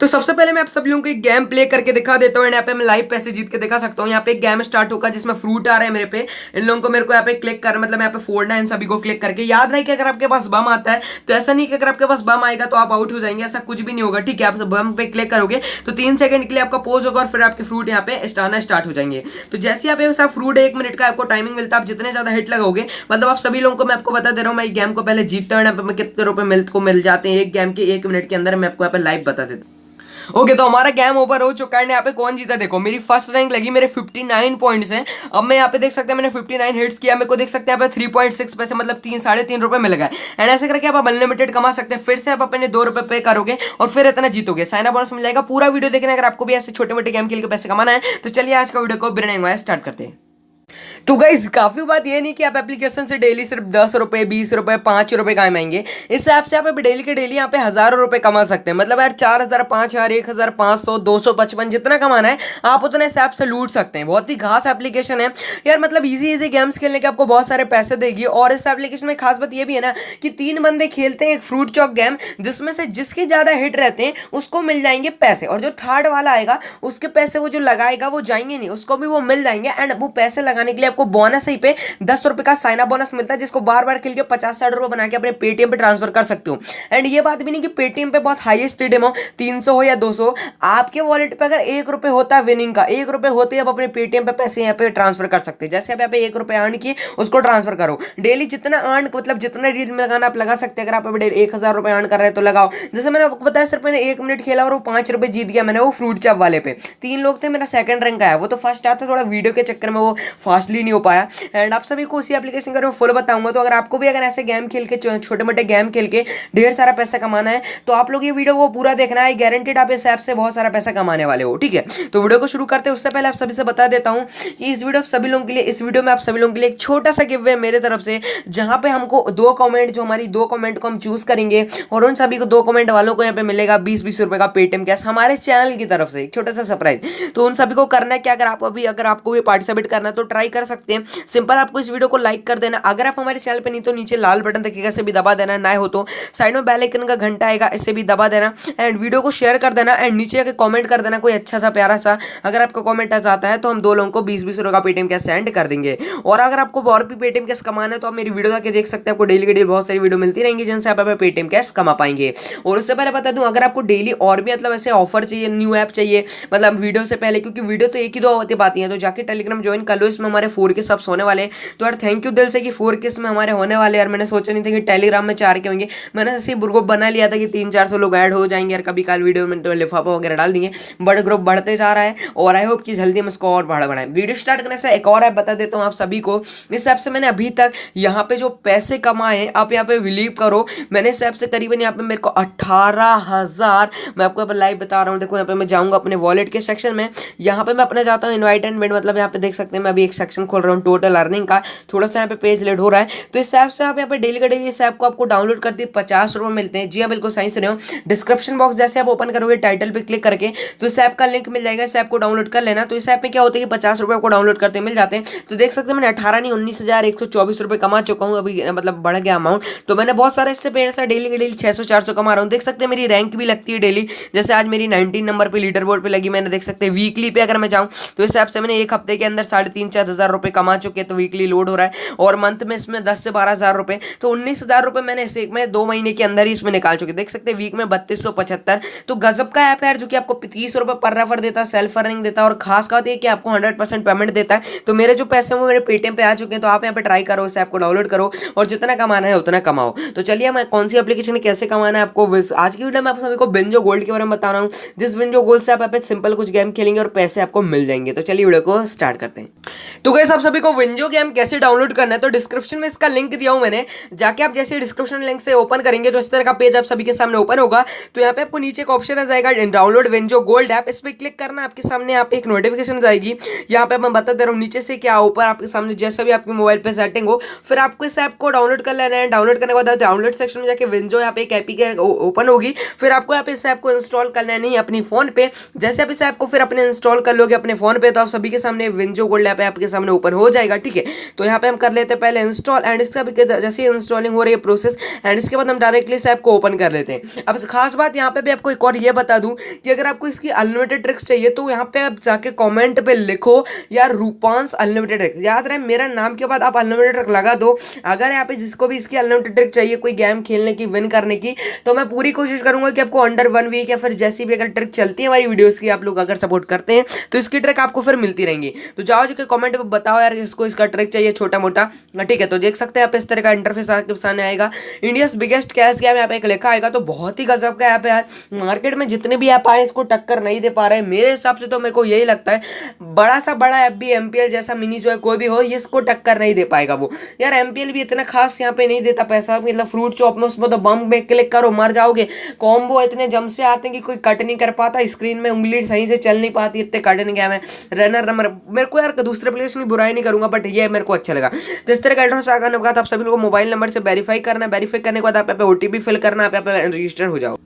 तो सबसे पहले मैं आप सभी लोगों को एक गेम प्ले करके दिखा देता हूँ। यहाँ पे मैं लाइव पैसे जीत के दिखा सकता हूँ। यहाँ पे एक गेम स्टार्ट होगा जिसमें फ्रूट आ रहे हैं मेरे पे। इन लोगों को मेरे को यहाँ पे क्लिक कर मतलब यहाँ पे फोड़ना है इन सभी को क्लिक करके। याद रहे कि अगर आपके पास बम आता है तो ऐसा नहीं कि अगर आपके पास बम आएगा तो आप आउट हो जाएंगे, ऐसा कुछ भी नहीं होगा, ठीक है। आप बम पे क्लिक करोगे तो 3 सेकंड के लिए आपका पोज होगा और फिर आपके फ्रूट यहाँ पे आना स्टार्ट हो जाएंगे। तो जैसे आप यहाँ फ्रूट 1 मिनट का आपको टाइमिंग मिलता है, आप जितने ज्यादा हिट लगाओगे मतलब आप सभी लोगों को मैं आपको बता दे रहा हूँ, मैं गेम को पहले जीतता हूँ यहाँ पे कितने रुपए मिल जाते हैं एक गेम के 1 मिनट के अंदर, मैं आपको यहाँ पे लाइव बता देता हूँ। ओके तो हमारा गेम ओवर हो चुका है। यहाँ पे कौन जीता देखो, मेरी फर्स्ट रैंक लगी, मेरे 59 पॉइंट्स हैं। अब मैं यहाँ पे देख सकते हैं मैंने 59 हिट्स किया, मेरे को देख सकते हैं यहाँ पे 3.6 पैसे मतलब 3.5 रुपए मिल गए। एंड ऐसे करके आप अनलिमिटेड कमा सकते हैं। फिर से आप अपने 2 रुपए पे करोगे और फिर इतना जीतोगे, साइन अप बोनस मिल जाएगा। पूरा वीडियो देखना अगर आपको भी ऐसे छोटे मोटे गेम खेल के पैसे कमाना है तो चलिए आज का वीडियो को बिना स्टार्ट करते हैं। तो गाइस काफी बात ये नहीं कि आप एप्लीकेशन से डेली सिर्फ 10 रुपए 20 रुपए 5 रुपए कमाएंगे। इस ऐप से आप डेली के डेली यहाँ पे हजारों रुपए कमा सकते हैं। मतलब यार 4000 5000 1500 255 जितना कमाना है आप उतना इस ऐप से लूट सकते हैं। बहुत ही खास एप्लीकेशन है यार, मतलब इजी गेम्स खेलने के आपको बहुत सारे पैसे देगी। और इस एप्लीकेशन में खास बात ये भी है ना कि 3 बंदे खेलते हैं एक फ्रूट चॉक गेम, जिसमें से जिसके ज्यादा हिट रहते हैं उसको मिल जाएंगे पैसे, और जो थर्ड वाला आएगा उसके पैसे वो जो लगाएगा वो जाएंगे नहीं, उसको भी वो मिल जाएंगे। एंड वो पैसे लगाने के लिए आपको बोनस ही पे 10 रुपए का साइन अप बोनस मिलता है, जिसको बार बार खेल के 50-60 रुपए बना के अपने पेटीएम पे ट्रांसफर कर सकते हो। एंड ये बात भी नहीं कि पेटीएम पे बहुत हाईएस्ट रिडीम हो 300 हो या 200, आपके वॉलेट पे अगर 1 रुपए होता है विनिंग का, 1 रुपए होते आप अपने पेटीएम पे पैसे यहाँ पे ट्रांसफर कर सकते हैं। जैसे आप यहाँ पे 1 रुपए अर्न किए उसको ट्रांसफर करो, डेली जितना अर्न मतलब जितना रिडीम लगाना आप लगा सकते हैं। अगर आप डेली 1000 रुपए अर्न कर रहे हैं तो लगाओ। जैसे मैंने आपको बताया सिर्फ मैंने 1 मिनट खेला और वो 5 रुपए जीत गया मैंने वो फ्रूट चॉप वाले पे। 3 लोग थे, मेरा सेकंड रैंक आया, वो तो फर्स्ट आया था, थोड़ा वीडियो के चक्कर में वो फास्टली नहीं हो पाया। एंड आप सभी को उसी एप्लीकेशन का फुल बताऊंगा। तो अगर आपको भी अगर ऐसे गेम खेल के छोटे मोटे गेम खेल के ढेर सारा पैसा कमाना है तो आप लोग ये वीडियो को पूरा देखना है, गारंटेड आप इस ऐप से बहुत सारा पैसा कमाने वाले हो, ठीक है। तो वीडियो को शुरू करते हैं उससे पहले आप सभी से बता देता हूं कि इस वीडियो सभी लोगों के लिए, इस वीडियो में आप सभी लोगों के लिए एक छोटा सा गिव है मेरे तरफ से, जहां पे हमको 2 कमेंट, जो हमारी 2 कमेंट को हम चूज करेंगे और उन सभी को 2 कमेंट वालों को यहाँ पे मिलेगा 20-20 रुपए का पेटीएम कैश हमारे चैनल की तरफ से, एक छोटा सा सरप्राइज। तो उन सभी को करना है क्या, अगर आपको भी पार्टिसिपेट करना है तो ट्राई कर सकते हैं। सिंपल आपको इस वीडियो को लाइक कर देना। अगर आप हमारे चैनल पे नहीं तो नीचे लाल बटन दिखेगा, इसे भी दबा देना। नए हो तो साइड में बेल आइकन का घंटा आएगा, इसे भी दबा देना। एंड वीडियो को शेयर कर देना एंड नीचे आके कमेंट कर देना कोई अच्छा सा प्यारा सा। अगर आपको कमेंट आता है तो हम 2 लोगों को 20-20 रुपए का पेटीएम कैश सेंड कर देंगे। और अगर आपको और भी पेटीएम कैश कमाना है तो आप मेरी वीडियो जाके देख सकते हैं। आपको डेली के डेली बहुत सारी वीडियो मिलती रहेंगी जिनसे आप पेटीएम कैश कमा पाएंगे। और उससे पहले बता दूं, अगर आपको डेली और भी मतलब ऐसे ऑफर चाहिए, न्यू ऐप चाहिए मतलब वीडियो से पहले, क्योंकि वीडियो तो एक ही 2 होती बातें हैं, तो जाके टेलीग्राम ज्वाइन कर लो। इसमें हमारे 4K सब्स होने वाले। तो यार थैंक यू दिल से कि 4K में हमारे होने वाले। यार मैंने सोचा नहीं था कि टेलीग्राम में 4K होंगे। मैंने ऐसे ही ग्रुप बना लिया था कि 300-400 लोग ऐड हो जाएंगे यार, कभी कल वीडियो में तो लिफाफा वगैरह डाल देंगे। बट ग्रुप बढ़ते जा रहा है और आई होप कि जल्दी हम इसको और बढ़ाएं। वीडियो स्टार्ट करने से एक और ऐप बता देता हूँ आप सभी को। इस ऐप से मैंने अभी तक यहाँ पे जो पैसे कमाए, आप यहाँ पे बिलीव करो, मैंने इस ऐप से करीबन यहाँ पे मेरे को 18,000, मैं आपको लाइव बता रहा हूँ। देखो यहाँ पे मैं जाऊंगा अपने वॉलेट के सेक्शन में, यहाँ पे मैं अपने जाता हूँ इनवाइट एंड वेंट, मतलब यहाँ पे देख सकते हैं मैं अभी एक सेक्शन खोल रहा हूँ टोटल अर्निंग का। थोड़ा सा यहाँ पे पेज लेट हो रहा है। तो इस ऐप से आप यहाँ पे डेली का डेली इस ऐप को आपको डाउनलोड कर दिए 50 रुपए मिलते हैं। जी हाँ बिल्कुल सही सुने हो। डिस्क्रिप्शन बॉक्स जैसे आप ओपन करोगे टाइटल पे क्लिक करके तो इस ऐप का लिंक मिल जाएगा, इस ऐप को डाउनलोड कर लेना। तो इस ऐप में क्या होता है कि 50 रुपए आपको डाउनलोड करते मिल जाते हैं। तो देख सकते हैं मैंने 18 नहीं 19,124 रुपए कमा चुका हूँ अभी, मतलब बढ़ गया अमाउंट। तो मैंने बहुत सारा इससे पैसा डेली के डेली 600-400 कमा रहा हूँ। देख सकते हैं मेरी रैंक भी लगती है डेली, जैसे आज मेरी 19 नंबर पे लीडर बोर्ड पे लगी। मैंने देख सकते हैं वीकली पे अगर मैं जाऊँ तो इस ऐप से मैंने एक हफ्ते के अंदर 3,500-4 हज़ार रुपए कमा चुके हैं। तो वीकली लोड हो रहा है और मंथ में इसमें 10 से 12 हज़ार रुपए, तो 19,000 रुपए मैंने इसे मैं 2 महीने के अंदर ही इसमें निकाल चुके। देख सकते हैं वीक में 3275। तो गजब का ऐप है यार, जो कि आपको 30 रुपए पर रेफर देता है, सेल्फ अर्निंग देता है और खास बात है कि आपको 100% पेमेंट देता है। तो मेरे जो पैसे हैं वो मेरे पेटीएम पे आ चुके हैं। तो आप यहाँ पे ट्राई करो, इस ऐप को डाउनलोड करो और जितना कमाना है उतना कमाओ। तो चलिए मैं कौन सी एप्लीकेशन कैसे कमाना है आपको आज की वीडियो में आप सभी को बिंजो गोल्ड के बारे में बता रहा हूँ, जिस बिंजो गोल्ड से आप यहाँ पे सिंपल कुछ गेम खेलेंगे और पैसे आपको मिल जाएंगे। तो चलिए वीडियो को स्टार्ट करते हैं। तो गाइस आप सभी को विंजो गेम कैसे डाउनलोड करना है तो डिस्क्रिप्शन में इसका लिंक दिया हूं मैंने, जाके आप जैसे डिस्क्रिप्शन लिंक से ओपन करेंगे तो इस तरह का पेज आप सभी के सामने ओपन होगा। तो यहाँ पे आपको नीचे एक ऑप्शन आ जाएगा डाउनलोड विंजो गोल्ड ऐप, इस पे क्लिक करना। आपके सामने यहाँ पे एक नोटिफिकेशन जाएगी, यहाँ पे मैं बता दे रहा हूँ नीचे से क्या ऊपर आपके सामने जैसा भी आपके मोबाइल पे सेटिंग हो, फिर आपको इस ऐप को डाउनलोड कर लेना है। डाउनलोड करने के बाद डाउनलोड सेक्शन में जाके विंजो यहाँ पे एक APK ओपन होगी, फिर आपको यहाँ पे इस ऐप को इंस्टॉल करना है नहीं अपनी फोन पे। जैसे आप इस ऐप को फिर अपने इंस्टॉल कर लोगे अपने फोन पे तो आप सभी के सामने विंजो गोल्ड ऐप के सामने ओपन हो जाएगा। ठीक है, तो यहाँ पे हम कर लेते हैं पहले इंस्टॉल, एंड इसका भी जैसे इंस्टॉलिंग हो रही है प्रोसेस, एंड इसके बाद हम डायरेक्टली इस ऐप को ओपन कर लेते हैं। अब खास बात यहाँ पे भी आपको एक और ये बता दूं कि अगर आपको इसकी अनलिमिटेड ट्रिक्स चाहिए तो यहाँ पे आप जाके कमेंट पे लिखो यार रूपांश अनलिमिटेड ट्रिक्स, याद रहे मेरा नाम के बाद आप अनलिमिटेड ट्रिक लगा दो। अगर यहाँ पे जिसको भी इसकी अनलिमिटेड ट्रिक चाहिए कोई गेम खेलने की, विन करने की, तो मैं पूरी कोशिश करूंगा कि आपको अंडर 1 वीक या फिर जैसी भी अगर ट्रिक चलती है हमारी वीडियोस की, आप लोग अगर सपोर्ट करते हैं तो इसकी ट्रिक आपको फिर मिलती रहेंगी। तो जाओ जो कमेंट पे बताओ यार इसको इसका ट्रिक चाहिए छोटा मोटा। ठीक है, तो देख सकते हैं आप इस तरह का इंटरफेस आपके सामने आएगा। इंडियाज बिगेस्ट कैश गेम यहाँ पे एक लिखा आएगा, तो बहुत ही गजब का ऐप है यार। मार्केट में जितने भी ऐप आए इसको टक्कर नहीं दे पा रहे हैं मेरे हिसाब से, तो मेरे को यही लगता है बड़ा सा बड़ा ऐप भी एमपीएल जैसा मिनी जो है कोई भी हो ये इसको टक्कर नहीं दे पाएगा। वो यार एमपीएल भी इतना खास यहाँ पे नहीं देता पैसा, मतलब फ्रूट चॉप में उसमें तो बम में क्लिक करो मर जाओगे, कॉम्बो इतने जम से आते हैं कि कोई कट नहीं कर पाता, स्क्रीन में उंगली सही से चल नहीं पाती, इतने कट नहीं गया मैं रनर नंबर। मेरे को यार दूसरे प्लेस की बुराई नहीं करूंगा बट ये मेरे को अच्छा लगा। तो इस तरह का एड्रेस आने के बाद आप सभी लोगों को मोबाइल नंबर से वेरीफाई करना है, वेरीफाई करने के बाद आप यहाँ पे ओटीपी फिल करना है, आप यहाँ पे रजिस्टर हो जाओ।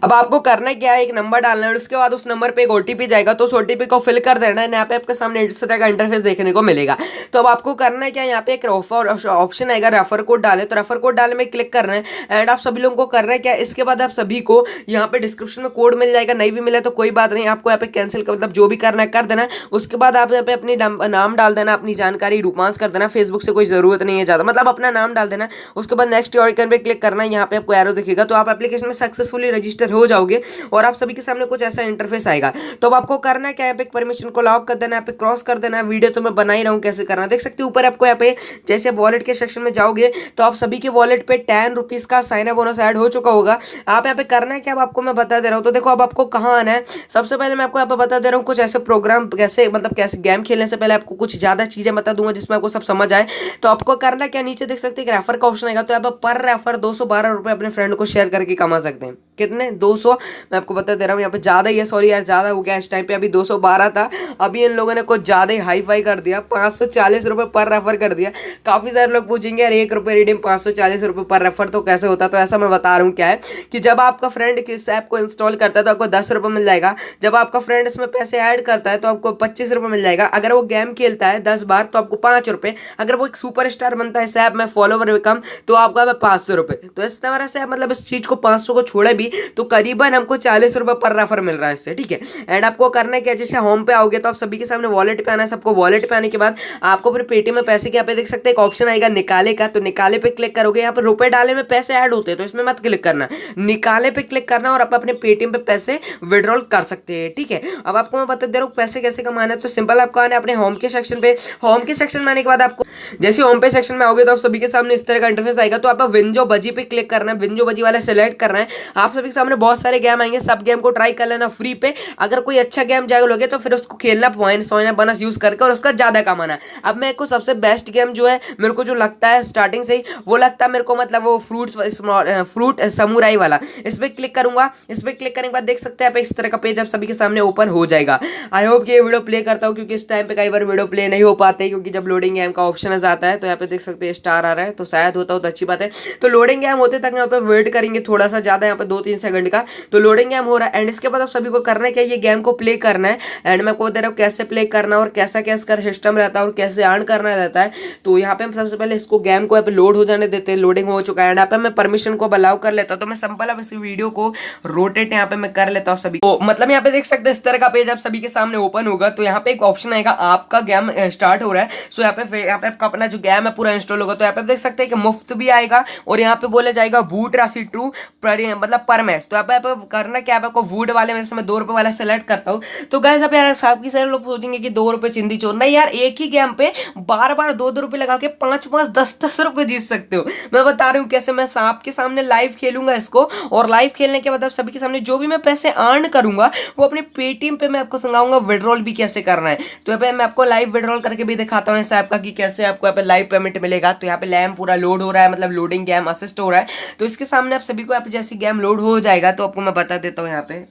अब आपको करना क्या है, एक नंबर डालना है, उसके बाद उस नंबर पे एक ओटीपी जाएगा, तो उस ओटीपी को फिल कर देना है। यहाँ पे आपके सामने इस तरह का इंटरफेस देखने को मिलेगा। तो अब आपको करना है क्या, यहाँ पे एक ऑप्शन आएगा रेफर कोड डाले, तो रेफर कोड डालने में क्लिक करना है, एंड आप सभी लोगों को करना है क्या, इसके बाद आप सभी को यहाँ पे डिस्क्रिप्शन में कोड मिल जाएगा, नहीं भी मिला तो कोई बात नहीं, आपको यहाँ पे कैंसिल का मतलब जो भी करना है कर देना। उसके बाद आप यहाँ पे अपनी नाम डाल देना, अपनी जानकारी रूपांश कर देना, फेसबुक से कोई जरूरत नहीं है ज्यादा, मतलब अपना नाम डाल देना। उसके बाद नेक्स्ट आइकन पे क्लिक करना है, यहाँ पे आपको एरो दिखेगा, तो आप एप्लीकेशन में सक्सेसफुली रजिस्टर हो जाओगे और आप सभी के सामने कुछ ऐसा इंटरफेस आएगा। तो अब आपको करना है क्या, यहाँ पे परमिशन को लॉक कर देना, यहाँ पे क्रॉस कर देना। वीडियो तो मैं बना ही रहा हूँ कैसे करना, देख सकते हो ऊपर आपको यहाँ पे जैसे वॉलेट के सेक्शन में जाओगे तो आप सभी के वॉलेट पे 10 रुपीज का साइन अप बोनस ऐड हो चुका होगा। आप यहाँ पे करना है क्या, अब आपको मैं बता दे रहा हूँ। तो देखो अब आपको कहाँ आना है, सबसे पहले मैं आपको यहाँ पे बता दे रहा हूँ कुछ ऐसे प्रोग्राम कैसे, मतलब कैसे गेम खेलने से पहले आपको कुछ ज्यादा चीजें बता दूंगा जिसमें आपको सब समझ आए। तो आपको करना क्या, नीचे देख सकते हैं रेफर का ऑप्शन आएगा, तो यहाँ पर रेफर 212 रुपए अपने फ्रेंड को शेयर करके कमा सकते हैं। कितने 200, मैं आपको बता दे रहा हूँ यहाँ पे ज्यादा ही है, सॉरी यार ज्यादा हो गया इस टाइम पे, अभी 212 था, अभी इन लोगों ने कुछ ज्यादा ही हाई फाई कर दिया, 540 रुपए पर रेफर कर दिया। काफी सारे लोग पूछेंगे यार 1 रुपए रिडीम 540 रुपए पर रेफर तो कैसे होता, तो ऐसा मैं बता रहा हूँ क्या है कि जब आपका फ्रेंड किस ऐप को इंस्टॉल करता है तो आपको 10 रुपए मिल जाएगा, जब आपका फ्रेंड इसमें पैसे ऐड करता है तो आपको 25 रुपए मिल जाएगा, अगर वो गेम खेलता है 10 बार तो आपको 5 रुपए, अगर वो एक सुपरस्टार बनता है इस ऐप में फॉलोवर कम तो आपको 500 रुपए। तो इस तरह से मतलब इस चीज को 500 को छोड़े भी तो करीबन हमको 40 रुपए पर रेफर मिल रहा है इससे। ठीक है, एंड आपको करना है क्या, जैसे होम पे आओगे तो आप सभी के सामने वॉलेट पे आना है, सबको वॉलेट पे आने के बाद आपको फिर पेटीएम में पैसे के यहाँ पे देख सकते हैं एक ऑप्शन आएगा निकाले का, तो निकाले पे क्लिक करोगे, यहाँ पे रुपए डाले में पैसे ऐड होते हैं तो इसमें मत क्लिक करना, निकाले पे क्लिक करना और आप अपने पेटीएम पे पैसे विड्रॉल कर सकते हैं। ठीक है, अब आपको मैं बता दे रहा हूँ पैसे कैसे कमाना है। तो सिंपल आपको आना है अपने होम के सेक्शन पे, होम के सेक्शन में आने के बाद आपको जैसे होम पे सेक्शन में आओगे तो आप सभी के सामने इस तरह का इंटरफेस आएगा, तो आप विंजो बजी पे क्लिक करना है, विंजो बजी वाला सेलेक्ट करना है। आप सभी के सामने बहुत सारे गेम आएंगे, सब गेम को ट्राई कर लेना फ्री पे, अगर कोई अच्छा गेम जाएगा लोगे तो फिर उसको खेलना पॉइंट सोना बोनस यूज करके और उसका ज्यादा कमाना। अब मेरे को सबसे बेस्ट गेम जो है मेरे को जो लगता है स्टार्टिंग से ही वो लगता है मेरे को, मतलब वो फ्रूट समुराई वाला, इस पे क्लिक करूंगा। इस पे क्लिक करने के बाद देख सकते हैं आप इस तरह का पेज आप सभी के सामने ओपन हो जाएगा। आई होप कि ये वीडियो प्ले करता हूँ क्योंकि इस टाइम पे कई बार वीडियो प्ले नहीं हो पाते क्योंकि जब लोडिंग गेम का ऑप्शन आता है तो यहाँ पे देख सकते हैं स्टार आ रहा है, तो शायद होता हो तो अच्छी बात है। तो लोडिंग गेम होते तक यहाँ पे वेट करेंगे थोड़ा सा ज्यादा, यहाँ पे 2-3 सेकंड का, तो लोडिंग गेम हो रहा है। एंड इसके बाद आप सभी को करना है क्या, ये गेम को प्ले करना है, एंड मैं आपको बता रहा हूँ कैसे प्ले करना और कैसा कैसा सिस्टम रहता है और कैसे अर्न करना रहता है। तो यहाँ पे हम सबसे पहले इसको गेम को यहाँ पे लोड हो जाने देते हैं, लोडिंग हो चुका है, एंड यहाँ पे मैं परमिशन को अलाउ कर लेता हूँ। तो मैं सिंपल अब इस वीडियो को रोटेट यहाँ पे मैं कर लेता हूँ सभी को, मतलब यहाँ पे देख सकते हैं इस तरह का पेज आप सभी के सामने ओपन होगा। तो यहाँ पे एक ऑप्शन आएगा आपका गेम स्टार्ट हो रहा है, सो यहाँ पे आपका अपना जो गेम है पूरा इंस्टॉल होगा। तो यहाँ पे देख सकते हैं कि मुफ्त भी आएगा और यहाँ पे बोला जाएगा वूट राशि ट्रू मतलब पर मैच। तो यहाँ पे करना क्या, आपको वूड वाले में से मैं 2 रुपए वाला सेलेक्ट करता हूँ। तो गाइस अब यार काफी सारे लोग सोचेंगे कि 2 रुपए चिंदी चोर, नहीं यार एक ही गेम पे बार बार 2-2 रुपए लगा के 5-5 10-10 रुपए जीत सकते हो। मैं बता रही हूँ कैसे, मैं सांप के सामने लाइव खेलूंगा इसको, और लाइव खेलने के बाद सभी के सामने जो भी मैं पैसे अर्न करूंगा वो अपने पेटीएम पे मैं आपको सिखाऊंगा विड्रॉल भी कैसे करना है। तो यहाँ पे मैं आपको लाइव विड्रॉल करके भी दिखाता हूँ इस ऐप का कि कैसे आपको यहाँ पे लाइव पेमेंट मिलेगा। तो यहाँ पे लैम पूरा लोड हो रहा है, मतलब लोडिंग गेम असिस्ट हो रहा है। तो इसके सामने आप सभी को यहाँ पे जैसे गेम लोड हो जाएगा तो आपको मैं बता देता हूँ यहाँ पे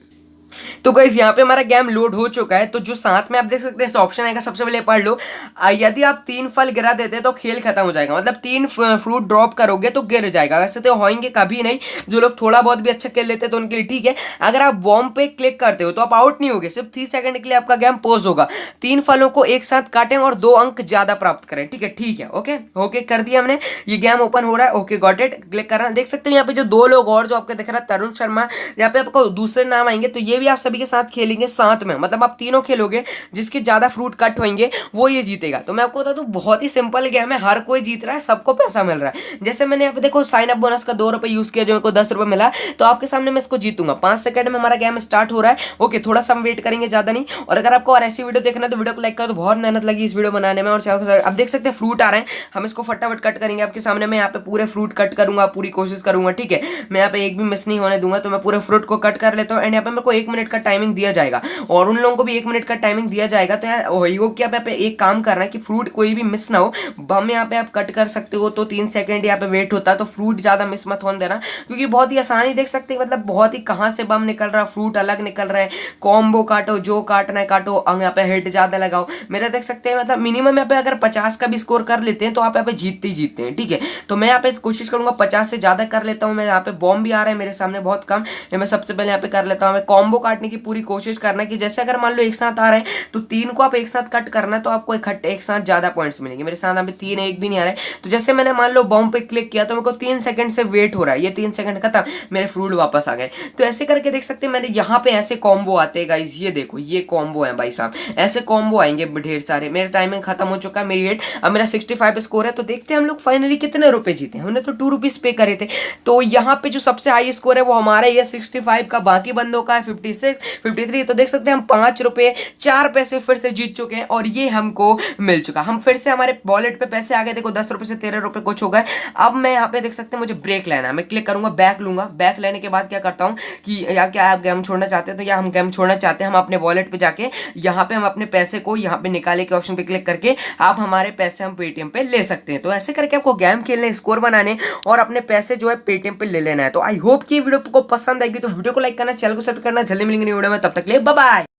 तो गाइस यहाँ पे हमारा गेम लोड हो चुका है। तो जो साथ में आप देख सकते हैं ऑप्शन आएगा, सबसे पहले पढ़ लो। यदि आप 3 फल गिरा देते हैं तो खेल खत्म हो जाएगा, मतलब 3 फ्रूट ड्रॉप करोगे तो गिर जाएगा। वैसे तो होंगे कभी नहीं, जो लोग थोड़ा बहुत भी अच्छा खेल लेते हैं तो उनके लिए ठीक है। अगर आप बॉम्ब पे क्लिक करते हो तो आप आउट नहीं होगे, सिर्फ 30 सेकंड के लिए आपका गेम पॉज होगा। 3 फलों को एक साथ काटें और 2 अंक ज्यादा प्राप्त करें। ठीक है ओके ओके कर दिया हमने। ये गेम ओपन हो रहा है, ओके गॉट इट, क्लिक कर रहा है। देख सकते हो यहाँ पे जो 2 लोग और जो आपको दिख रहा है तरुण शर्मा, यहाँ पे आपको दूसरे नाम आएंगे, तो ये भी आप सभी के साथ खेलेंगे साथ में, मतलब आप तीनों खेलोगे। जिसके ज्यादा फ्रूट कट होंगे वो ये जीतेगा। तो मैं आपको बता दूं बहुत ही सिंपल गेम है, हर कोई जीत रहा है, सबको पैसा मिल रहा है। जैसे मैंने यहाँ पे देखो साइन अप बोनस का 2 रुपए यूज किया, जो मेरे को 10 रुपए मिला, तो आपके सामने मैं इसको जीतूंगा। 5 सेकंड में हमारा गेम स्टार्ट हो रहा है। ओके थोड़ा सा हम वेट करेंगे, ज्यादा नहीं। और अगर आपको और ऐसी वीडियो देखना है तो वीडियो को लाइक करो। तो बहुत मेहनत लगी इस वीडियो बनाने में। और अब देख सकते हैं फ्रूट आ रहे हैं, हम इसको फटाफट कट करेंगे आपके सामने। मैं यहाँ पे पूरे फ्रूट कट करूंगा, पूरी कोशिश करूंगा, ठीक है। मैं यहाँ पे एक भी मिस नहीं होने दूंगा। तो मैं पूरे फ्रूट को कट कर लेता हूँ। एंड यहाँ पे मेरे को 1 मिनट का टाइमिंग दिया जाएगा और उन लोगों को भी 1 मिनट का टाइमिंग दिया जाएगा। तो यार योग क्या पे एक काम करना है कि फ्रूट कोई भी मिस ना हो। बम यहाँ पे आप कट कर सकते हो तो 3 सेकंड यहाँ पे वेट होता है, तो फ्रूट ज्यादा मिस मत होने देना, क्योंकि बहुत ही आसानी देख सकते हैं, मतलब बहुत ही कहां से बम निकल रहा, फ्रूट अलग निकल रहा है। कॉम्बो काटो, जो काटना है काटो, यहाँ पे हिट ज्यादा लगाओ। मेरा देख सकते हैं मतलब मिनिमम यहाँ पे अगर 50 का भी स्कोर कर लेते हैं तो आप यहाँ पे जीतते ही जीतते हैं, ठीक है। तो मैं यहाँ पे कोशिश करूंगा 50 से ज्यादा कर लेता हूँ। मैं यहाँ पे बॉम्ब भी आ रहा है मेरे सामने बहुत कम, ये मैं सबसे पहले यहाँ पे कर लेता हूँ। मैं कॉम्बो काटने की पूरी कोशिश करना कि जैसे अगर मान लो एक साथ आ रहे हैं तो 3 को आप एक साथ कट करना, तो आपको एक साथ ज्यादा पॉइंट्स मिलेंगे। मेरे साथ अभी 3 एक भी नहीं आ रहा है। तो जैसे मैंने मान लो बॉम्ब पे क्लिक किया तो मेरे को 3 सेकंड से वेट हो रहा है, ये 3 सेकंड खत्म, मेरे फ्रूट वापस आ गए। तो ऐसे करके देख सकते हैं मैंने यहाँ पे ऐसे कॉम्बो आते हैं गाइस, ये देखो ये कॉम्बो है भाई साहब, ऐसे कॉम्बो आएंगे ढेर सारे। मेरा टाइमिंग खत्म हो चुका है, मेरी हिट अब मेरा 65 स्कोर है। तो देखते हैं हम लोग फाइनली कितने रुपए जीते। हमने तो 2 रुपीज पे करे थे। तो यहाँ पे जो सबसे हाई स्कोर है वो हमारा ये 65 का, बाकी बंदों का है 56 53। तो देख सकते हैं हम 5 रुपए 4 पैसे फिर से जीत चुके हैं और ये हमको मिल चुका। हम फिर से हमारे वॉलेट पे पैसे आ गए, देखो 10 रुपए से 13 रुपए कुछ हो गए। अब मैं यहाँ पे देख सकते हैं मुझे ब्रेक लेना है, मैं क्लिक करूंगा, बैक लूंगा। बैक लेने के बाद क्या करता हूँ कि या क्या आप गेम छोड़ना चाहते हैं तो या हम गेम छोड़ना चाहते हैं, हम अपने वॉलेट पे जाके यहाँ पे हम अपने पैसे को यहाँ पे निकाले के ऑप्शन पे क्लिक करके आप हमारे पैसे हम पेटीएम पे ले सकते हैं। तो ऐसे करके आपको गेम खेलने, स्कोर बनाने और अपने पैसे जो है पेटीएम पे ले लेना है। तो आई होप कि वीडियो को पसंद आएगी, तो वीडियो को लाइक करना, चैनल को सब्सक्राइब करना। जल्दी मिलेंगे वीडियो में, तब तक ले बाय बाय।